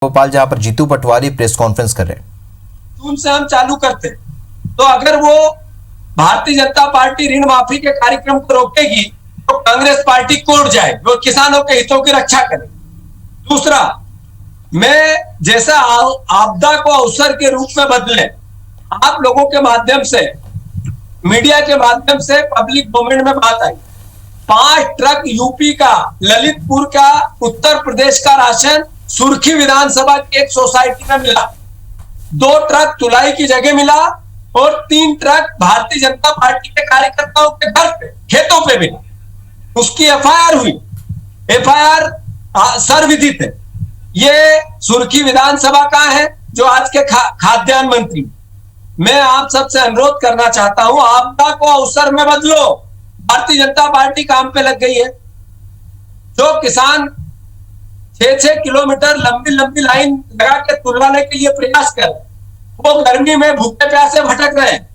भोपाल जहां पर Jitu Patwari press conference कर रहे हैं। जून से हम चालू करते, तो अगर वो भारतीय जनता पार्टी ऋण माफी के कार्यक्रम को रोकेगी तो कांग्रेस पार्टी कोर्ट जाए, वो किसानों के हितों की रक्षा करे। दूसरा, मैं जैसा आपदा को अवसर के रूप में बदले, आप लोगों के माध्यम से, मीडिया के माध्यम से पब्लिक डोमेन में बात आई, 5 ट्रक यूपी का, ललितपुर का, उत्तर प्रदेश का राशन सुर्खी विधानसभा की एक सोसाइटी में मिला। 2 ट्रक तुलाई की जगह मिला और 3 ट्रक भारतीय जनता पार्टी के कार्यकर्ताओं के घर पे, खेतों पे मिला। उसकी एफआईआर हुई, एफआईआर सर्वविदित है। ये सुर्खी विधानसभा का है जो आज के खाद्यान्न मंत्री। मैं आप सबसे अनुरोध करना चाहता हूं, आपदा को अवसर में बदलो। भारतीय जनता पार्टी काम पे लग गई है। जो किसान 6-6 किलोमीटर लंबी लंबी लाइन लगा के तुलवाने के लिए प्रयास कर, वो गर्मी में भूखे प्यासे भटक रहे हैं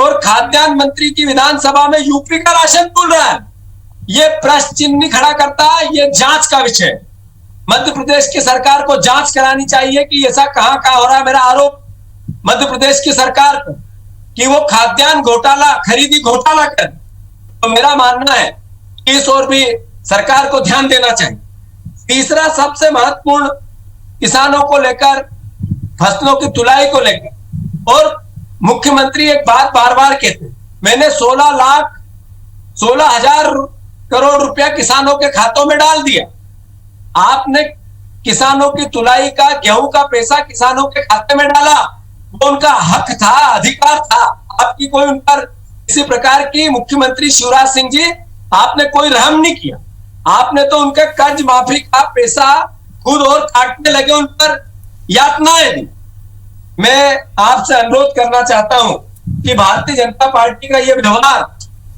और खाद्यान्न मंत्री की विधानसभा में यूपी का राशन तुल रहा है। ये प्रश्न चिन्ह खड़ा करता है। ये जांच का विषय। मध्य प्रदेश की सरकार को जांच करानी चाहिए कि ऐसा कहां हो रहा है। मेरा आरोप मध्य प्रदेश की सरकार पर कि वो खाद्यान्न घोटाला, खरीदी घोटाला कर, तो मेरा मानना है कि इस ओर भी सरकार को ध्यान देना चाहिए। तीसरा, सबसे महत्वपूर्ण, किसानों को लेकर, फसलों की तुलाई को लेकर, और मुख्यमंत्री एक बात बार बार कहते, मैंने 16,00,000 करोड़ रुपया किसानों के खातों में डाल दिया। आपने किसानों की तुलाई का, गेहूं का पैसा किसानों के खाते में डाला, वो उनका हक था, अधिकार था। आपकी कोई उन पर किसी प्रकार की, मुख्यमंत्री शिवराज सिंह जी, आपने कोई रहम नहीं किया। आपने तो उनके कर्ज माफी का पैसा खुद और काटने लगे, उन पर यातनाएं दी। मैं आपसे अनुरोध करना चाहता हूं कि भारतीय जनता पार्टी का यह व्यवहार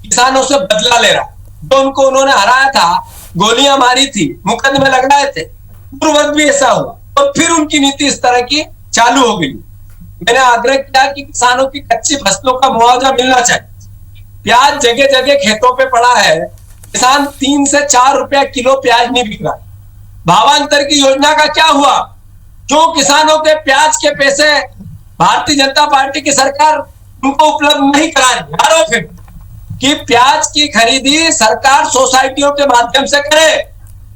किसानों से बदला ले रहा है। तो उनको उन्होंने हराया था, गोलियां मारी थी, मुकदमे लगाए थे, पूर्ववत भी ऐसा हुआ, और फिर उनकी नीति इस तरह की चालू हो गई। मैंने आग्रह किया कि किसानों की कच्ची फसलों का मुआवजा मिलना चाहिए। प्याज जगह जगह खेतों पे पड़ा है, किसान 3 से 4 रुपया किलो प्याज नहीं बिक रहा। भावांतर की योजना का क्या हुआ? क्यों किसानों के प्याज के पैसे भारतीय जनता पार्टी की सरकार उनको उपलब्ध नहीं करा रही? आरोप है कि प्याज की खरीदी सरकार सोसाइटियों के माध्यम से करे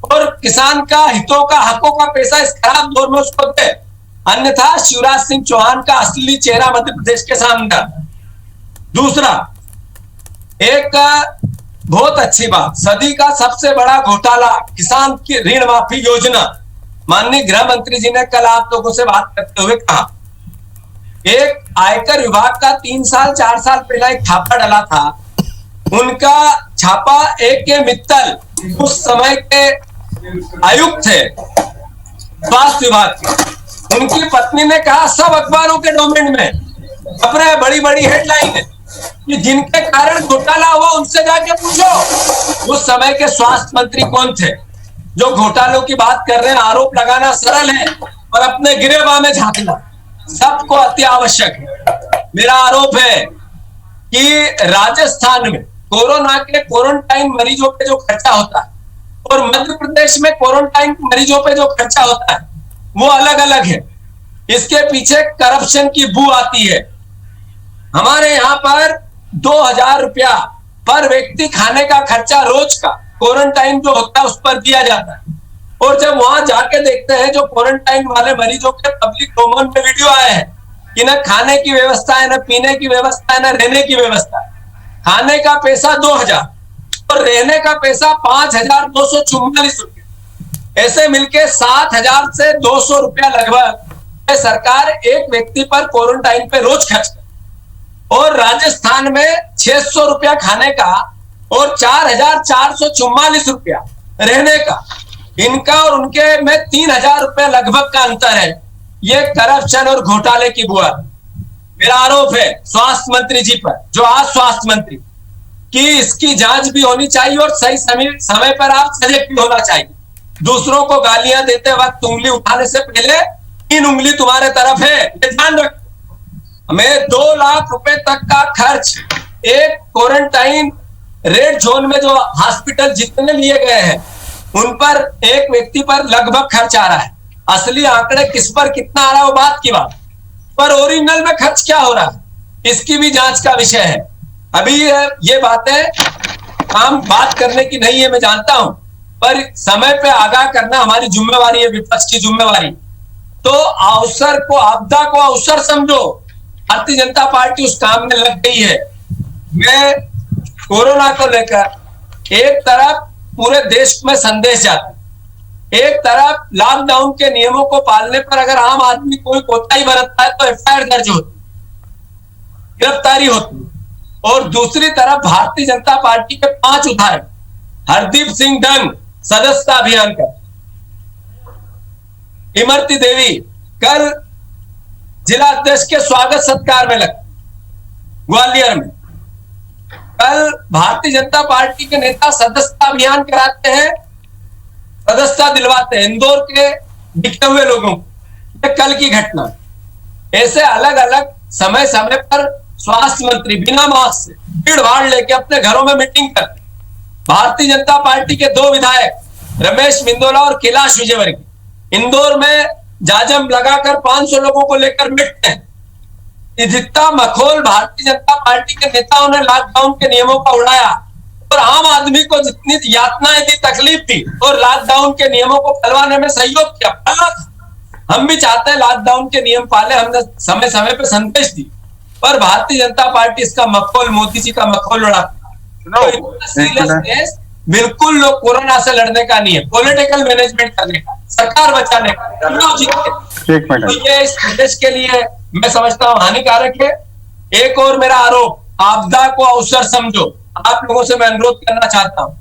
और किसान का हितों का, हकों का पैसा इस खराब दौर में उसको दे। अन्यथा शिवराज सिंह चौहान का असली चेहरा मध्य प्रदेश के सामने। दूसरा, एक बहुत अच्छी बात, सदी का सबसे बड़ा घोटाला, किसान की ऋण माफी योजना। माननीय गृह मंत्री जी ने कल आप लोगों से बात करते हुए कहा, एक आयकर विभाग का 3 साल 4 साल पहले एक छापा डला था। उनका छापा AK मित्तल, उस समय के आयुक्त थे स्वास्थ्य विभाग के, उनकी पत्नी ने कहा, सब अखबारों के डोमेन में खबरें, बड़ी बड़ी हेडलाइन है कि जिनके कारण घोटाला हुआ उनसे जाके पूछो। उस समय के स्वास्थ्य मंत्री कौन थे जो घोटालों की बात कर रहे हैं? आरोप लगाना सरल है और अपने गिरेबान में झांकना सबको अति आवश्यक है। मेरा आरोप है कि राजस्थान में कोरोना के क्वारंटाइन मरीजों पे जो खर्चा होता है और मध्य प्रदेश में क्वारंटाइन मरीजों पे जो खर्चा होता है वो अलग अलग है। इसके पीछे करप्शन की बू आती है। हमारे यहाँ पर 2,000 रुपया पर व्यक्ति खाने का खर्चा रोज का क्वारंटाइन जो होता है उस पर दिया जाता है। और जब वहां जाके देखते हैं जो क्वारंटाइन वाले मरीजों के पब्लिक डोमेन में वीडियो आए हैं कि न खाने की व्यवस्था है, न पीने की व्यवस्था है, न रहने की व्यवस्था है। खाने का पैसा 2,000 और रहने का पैसा 5,244 रुपये, ऐसे मिलके 7,000 से 200 रुपया लगभग सरकार एक व्यक्ति पर क्वारंटाइन पे रोज खर्च। और राजस्थान में 600 रुपया खाने का और 4,444 रुपया रहने का, इनका और उनके में 3,000 रुपया लगभग का अंतर है। ये करप्शन और घोटाले की बुआ। मेरा आरोप है स्वास्थ्य मंत्री जी पर, जो आज स्वास्थ्य मंत्री, कि इसकी जांच भी होनी चाहिए और सही समय पर आप सजग भी होना चाहिए। दूसरों को गालियां देते वक्त उंगली उठाने से पहले 3 उंगली तुम्हारे तरफ है, ये ध्यान रखो। मैं 2 लाख रुपए तक का खर्च एक क्वारंटाइन रेड जोन में जो हॉस्पिटल जितने लिए गए हैं उन पर एक व्यक्ति पर लगभग खर्च आ रहा है। असली आंकड़े किस पर कितना आ रहा है वो बात की बात, पर ओरिजिनल में खर्च क्या हो रहा है इसकी भी जांच का विषय है। अभी ये बातें काम बात करने की नहीं है, मैं जानता हूं, पर समय पे आगाह करना हमारी जिम्मेवारी है, विपक्ष की जिम्मेवारी। तो अवसर को, आपदा को अवसर समझो। भारतीय जनता पार्टी उस काम में लग गई है। मैं कोरोना को लेकर एक तरफ पूरे देश में संदेश जाता, एक तरफ लॉकडाउन के नियमों को पालने पर अगर आम आदमी कोई कोताही बरतता है तो एफआईआर दर्ज होती, गिरफ्तारी होती, और दूसरी तरफ भारतीय जनता पार्टी के 5 विधायक हरदीप सिंह डंग सदस्यता अभियान कर, इमरती देवी कल जिला अध्यक्ष के स्वागत सत्कार में लग, ग्वालियर में कल भारतीय जनता पार्टी के नेता सदस्यता अभियान कराते हैं, सदस्यता दिलवाते हैं इंदौर के बिके हुए लोगों को। कल की घटना। ऐसे अलग अलग समय समय पर स्वास्थ्य मंत्री बिना मास्क से भीड़ भाड़ लेके अपने घरों में मीटिंग करते। भारतीय जनता पार्टी के 2 विधायक रमेश मिंदोला और कैलाश विजयवर्गीय इंदौर में जाजम लगाकर 500 लोगों को लेकर मिटते हैं। जितना मखौल भारतीय जनता पार्टी के नेताओं ने लॉकडाउन के नियमों का उड़ाया और आम आदमी को जितनी यातनाएं दी, तकलीफ दी, और लॉकडाउन के नियमों को फैलवाने में सहयोग किया। हम भी चाहते हैं लॉकडाउन के नियम पाले, हमने समय समय पे संदेश दी, पर भारतीय जनता पार्टी इसका मखौल, मोदी जी का मखौल उड़ाता। तो सीरियसनेस बिल्कुल लोग कोरोना से लड़ने का नहीं है, पॉलिटिकल मैनेजमेंट करने का, सरकार बचाने का, चुनाव जीतने। तो ये इस प्रदेश के लिए मैं समझता हूं हानिकारक है। एक और मेरा आरोप, आपदा को अवसर समझो। आप लोगों से मैं अनुरोध करना चाहता हूं,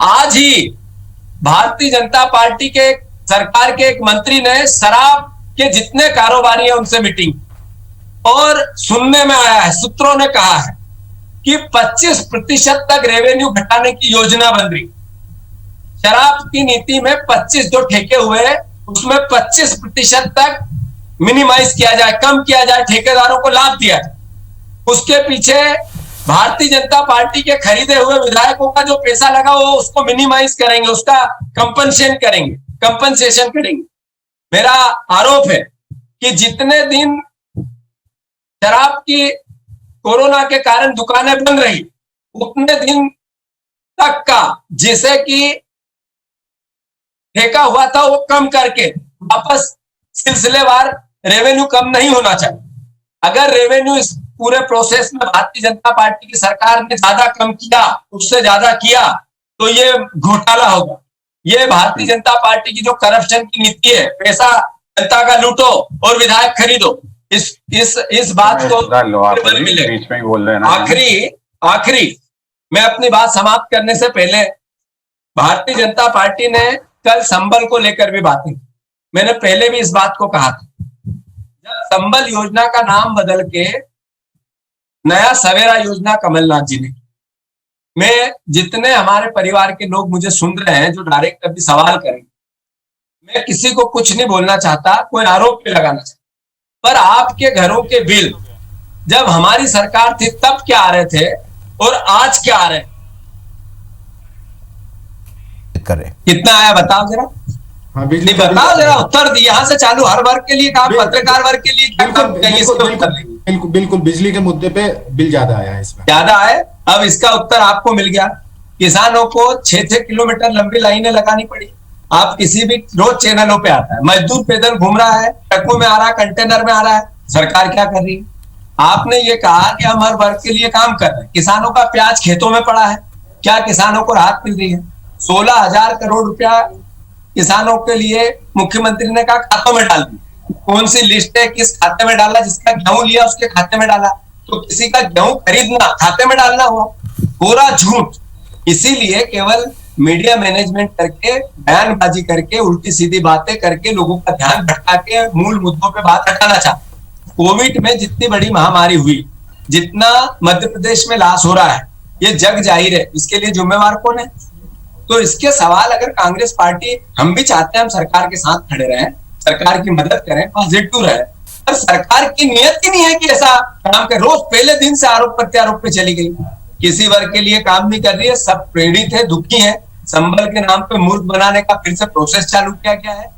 आज ही भारतीय जनता पार्टी के सरकार के एक मंत्री ने शराब के जितने कारोबारी हैं उनसे मीटिंग, और सुनने में आया है, सूत्रों ने कहा है कि 25% तक रेवेन्यू घटाने की योजना बन रही। शराब की नीति में 25 जो ठेके हुए उसमें 25% तक मिनिमाइज किया जाए, कम किया जाए, ठेकेदारों को लाभ दिया जाए। उसके पीछे भारतीय जनता पार्टी के खरीदे हुए विधायकों का जो पैसा लगा वो उसको मिनिमाइज करेंगे, उसका कंपनसेशन करेंगे। मेरा आरोप है कि जितने दिन शराब की कोरोना के कारण दुकानें बंद रही, उतने दिन तक का जिसे कि ठेका हुआ था वो कम करके वापस सिलसिलेवार रेवेन्यू कम नहीं होना चाहिए। अगर रेवेन्यू इस पूरे प्रोसेस में भारतीय जनता पार्टी की सरकार ने ज्यादा कम किया, उससे ज्यादा किया, तो ये घोटाला होगा। ये भारतीय जनता पार्टी की जो करप्शन की नीति है, पैसा जनता का लूटो और विधायक खरीदो, इस बात को आखिरी मैं अपनी बात समाप्त करने से पहले, भारतीय जनता पार्टी ने कल संबल को लेकर भी बातें, मैंने पहले भी इस बात को कहा था, जब संबल योजना का नाम बदल के नया सवेरा योजना कमलनाथ जी ने, मैं जितने हमारे परिवार के लोग मुझे सुन रहे हैं जो डायरेक्ट कभी सवाल करेंगे, मैं किसी को कुछ नहीं बोलना चाहता, कोई आरोप भी लगाना चाहता, पर आपके घरों के बिल जब हमारी सरकार थी तब क्या आ रहे थे और आज क्या आ रहे करे, कितना आया बताओ जरा। हाँ, नहीं बताओ जरा, उत्तर दिए यहाँ से चालू, हर वर्ग के लिए काम, पत्रकार वर्ग के लिए क्या काम चाहिए, इसका उत्तर बिल्कुल बिल्कुल बिजली के मुद्दे पे बिल ज्यादा आया है, इसमें ज्यादा आए। अब इसका उत्तर आपको मिल गया। किसानों को 6-6 किलोमीटर लंबी लाइनें लगानी पड़ी। आप किसी भी रोज चैनलों पे आता है, मजदूर पैदल घूम रहा है, ट्रकों में आ रहा है, कंटेनर में आ रहा है, सरकार क्या कर रही है? आपने ये कहा कि हम हर वर्ग के लिए काम कर रहे हैं, किसानों का प्याज खेतों में पड़ा है, क्या किसानों को राहत मिल रही है? 16,000 करोड़ रुपया किसानों के लिए मुख्यमंत्री ने कहा खातों में डाल दी। कौन सी लिस्ट है, किस खाते में डाला? जिसका गेहूं लिया उसके खाते में डाला, तो किसी का गेहूं खरीदना खाते में डालना हुआ, पूरा झूठ। इसीलिए केवल मीडिया मैनेजमेंट करके, बयानबाजी करके, उल्टी सीधी बातें करके लोगों का ध्यान भटका के मूल मुद्दों पे बात हटाना चाहते। कोविड में जितनी बड़ी महामारी हुई, जितना मध्य प्रदेश में लॉस हो रहा है, ये जग जाहिर है, इसके लिए जिम्मेवार कौन है? तो इसके सवाल अगर कांग्रेस पार्टी, हम भी चाहते हैं हम सरकार के साथ खड़े रहें, सरकार की मदद करें, पॉजिटिव रहे, पर सरकार की नियत ही नहीं है कि ऐसा काम करे। रोज पहले दिन से आरोप प्रत्यारोप पे चली गई, किसी वर्ग के लिए काम नहीं कर रही है, सब प्रेरित है, दुखी है। संबल के नाम पे मूर्ख बनाने का फिर से प्रोसेस चालू किया गया है।